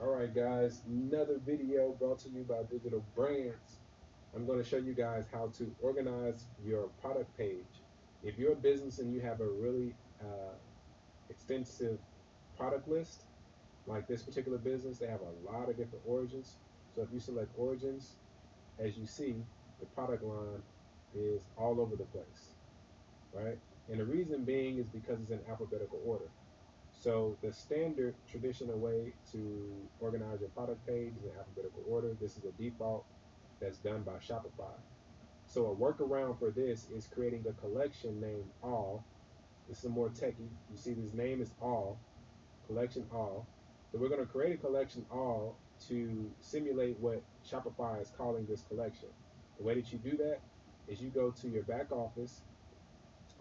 Alright guys, another video brought to you by Digital Brandz. I'm going to show you guys how to organize your product page. If you're a business and you have a really extensive product list, like this particular business, they have a lot of different origins. So if you select origins, as you see, the product line is all over the place, right? And the reason being is because it's in alphabetical order. So the standard traditional way to organize your product page is in alphabetical order. This is a default that's done by Shopify. So a workaround for this is creating a collection named all. This is more techy. You see this name is all, collection all. So we're going to create a collection all to simulate what Shopify is calling this collection. The way that you do that is you go to your back office.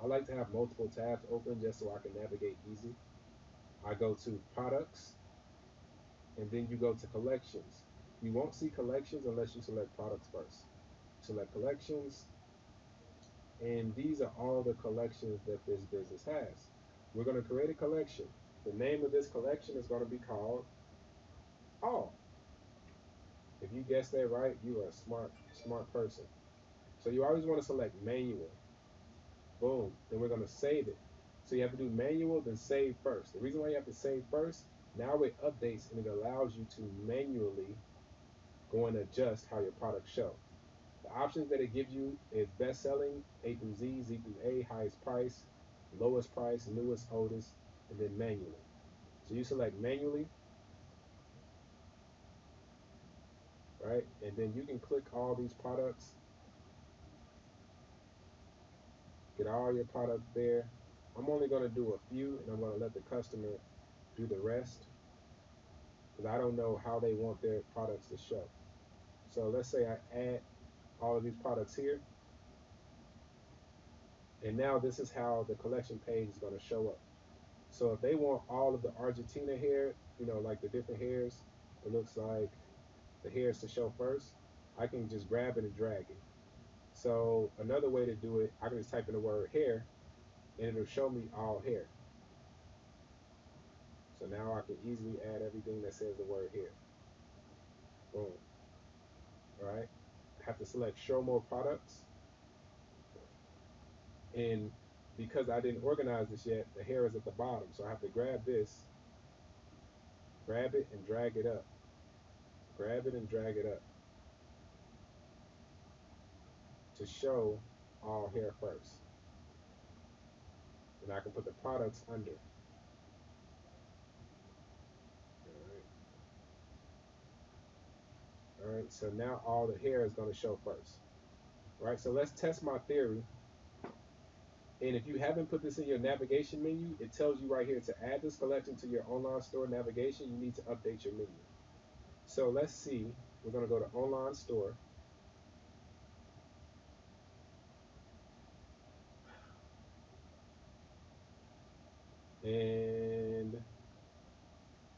I like to have multiple tabs open just so I can navigate easy. I go to products, and then you go to collections. You won't see collections unless you select products first. Select collections, and these are all the collections that this business has. We're going to create a collection. The name of this collection is going to be called all. If you guessed that right, you are a smart person. So you always want to select manual. Boom. Then we're going to save it. So you have to do manual, then save first. The reason why you have to save first, now it updates and it allows you to manually go and adjust how your products show. The options that it gives you is best selling, A through Z, Z through A, highest price, lowest price, newest, oldest, and then manually. So you select manually, right? And then you can click all these products, get all your products there. I'm only going to do a few, and I'm going to let the customer do the rest because I don't know how they want their products to show. So let's say I add all of these products here, and now this is how the collection page is going to show up. So if they want all of the Argentina hair, like the different hairs, it looks like the hairs to show first, I can just grab it and drag it. So another way to do it, I can just type in the word hair, and it'll show me all hair. So now I can easily add everything that says the word hair. Boom. All right. I have to select show more products. And because I didn't organize this yet, the hair is at the bottom. So I have to grab this, grab it and drag it up. Grab it and drag it up to show all hair first. And I can put the products under. All right, so now all the hair is going to show first. All right, so let's test my theory. And if you haven't put this in your navigation menu, it tells you right here to add this collection to your online store navigation, you need to update your menu. So let's see, we're going to go to online store. And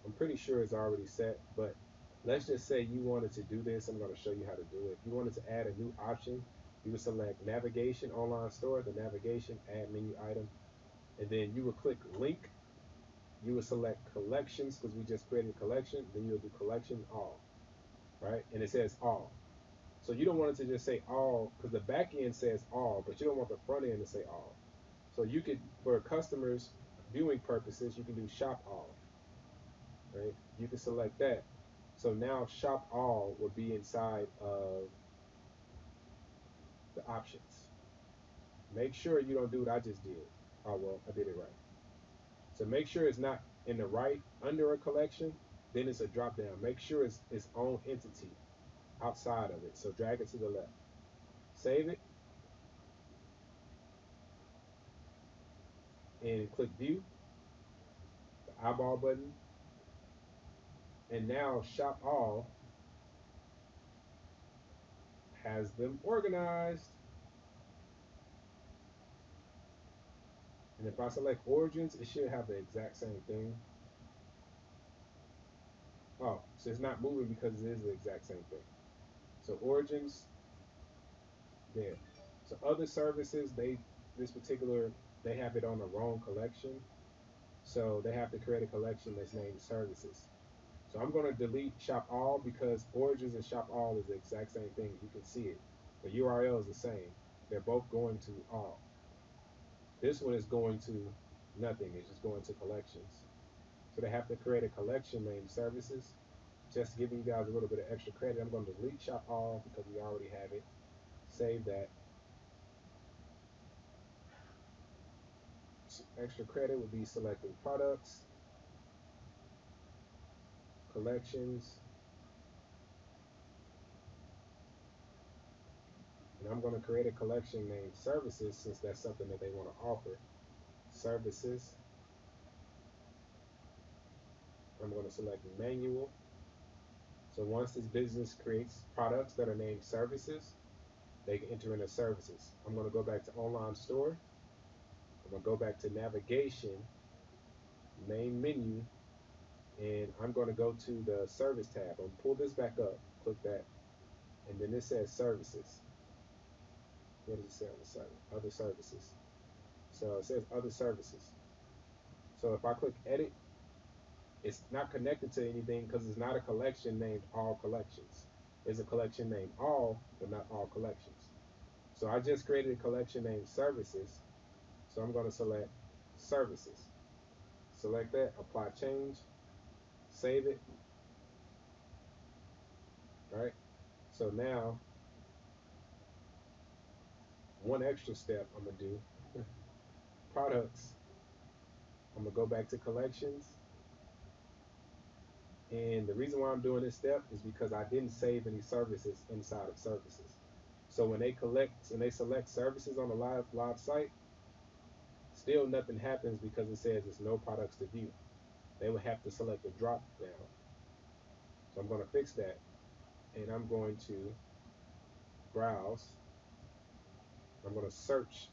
I'm pretty sure it's already set, but let's just say you wanted to do this. I'm going to show you how to do it. If you wanted to add a new option, you would select navigation, online store, the navigation, add menu item, and then you would click link. You would select collections because we just created a collection. Then you'll do collection all, right? And it says all. So you don't want it to just say all because the back end says all, but you don't want the front end to say all. So you could, for customers viewing purposes, you can do shop all, right? You can select that. So now shop all will be inside of the options. Make sure you don't do what I just did. Oh, well, I did it right. So make sure it's not in the right under a collection, then it's a drop down. Make sure it's its own entity outside of it. So drag it to the left. Save it and click view, the eyeball button, and now shop all has them organized. And if I select origins, it should have the exact same thing. Oh, so it's not moving because it is the exact same thing. So origins, there. So other services, this particular, they have it on the wrong collection. So they have to create a collection that's named services. So I'm going to delete shop all because origins and shop all is the exact same thing. You can see it. The URL is the same. They're both going to all. This one is going to nothing. It's just going to collections. So they have to create a collection named services. Just giving you guys a little bit of extra credit. I'm going to delete shop all because we already have it. Save that. Extra credit would be selecting products, collections, and I'm going to create a collection named services since that's something that they want to offer. Services. I'm going to select manual. So once this business creates products that are named services, they can enter in as services. I'm going to go back to online store. I'm going to go back to navigation, main menu, and I'm going to go to the service tab. I'm going to pull this back up, click that, and then it says services. What does it say on the site? Other services. So it says other services. So if I click edit, it's not connected to anything because it's not a collection named all collections. It's a collection named all, but not all collections. So I just created a collection named services. So I'm going to select services. Select that, apply change, save it. All right. So now, one extra step I'm going to do products. I'm going to go back to collections. And the reason why I'm doing this step is because I didn't save any services inside of services. So when they collect and they select services on the live site, still nothing happens because it says there's no products to view. They would have to select the drop down. So I'm going to fix that, and I'm going to browse. I'm going to search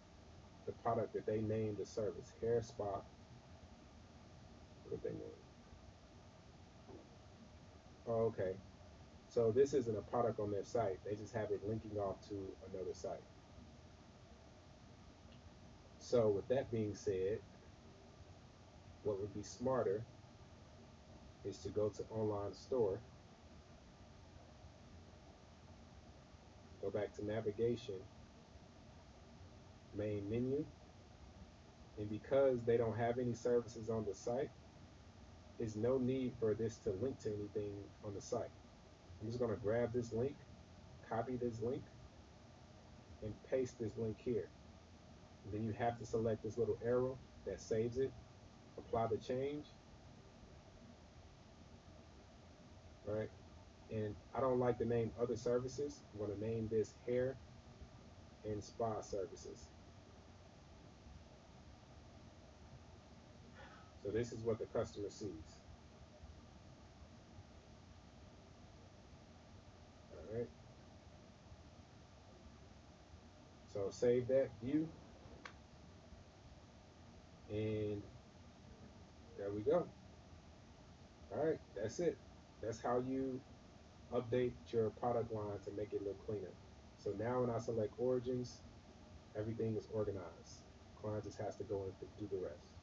the product that they named the service, hair spa. What they name? Oh, okay. So this isn't a product on their site. They just have it linking off to another site. So with that being said, what would be smarter is to go to online store, go back to navigation, main menu, and because they don't have any services on the site, there's no need for this to link to anything on the site. I'm just going to grab this link, copy this link, and paste this link here. And then you have to select this little arrow that saves it, apply the change, right? And I don't like the name other services. I'm going to name this hair and spa services. So this is what the customer sees. All right. So save that view, and there we go. All right, that's it. That's how you update your product line to make it look cleaner. So now when I select origins, everything is organized. Client just has to go and do the rest.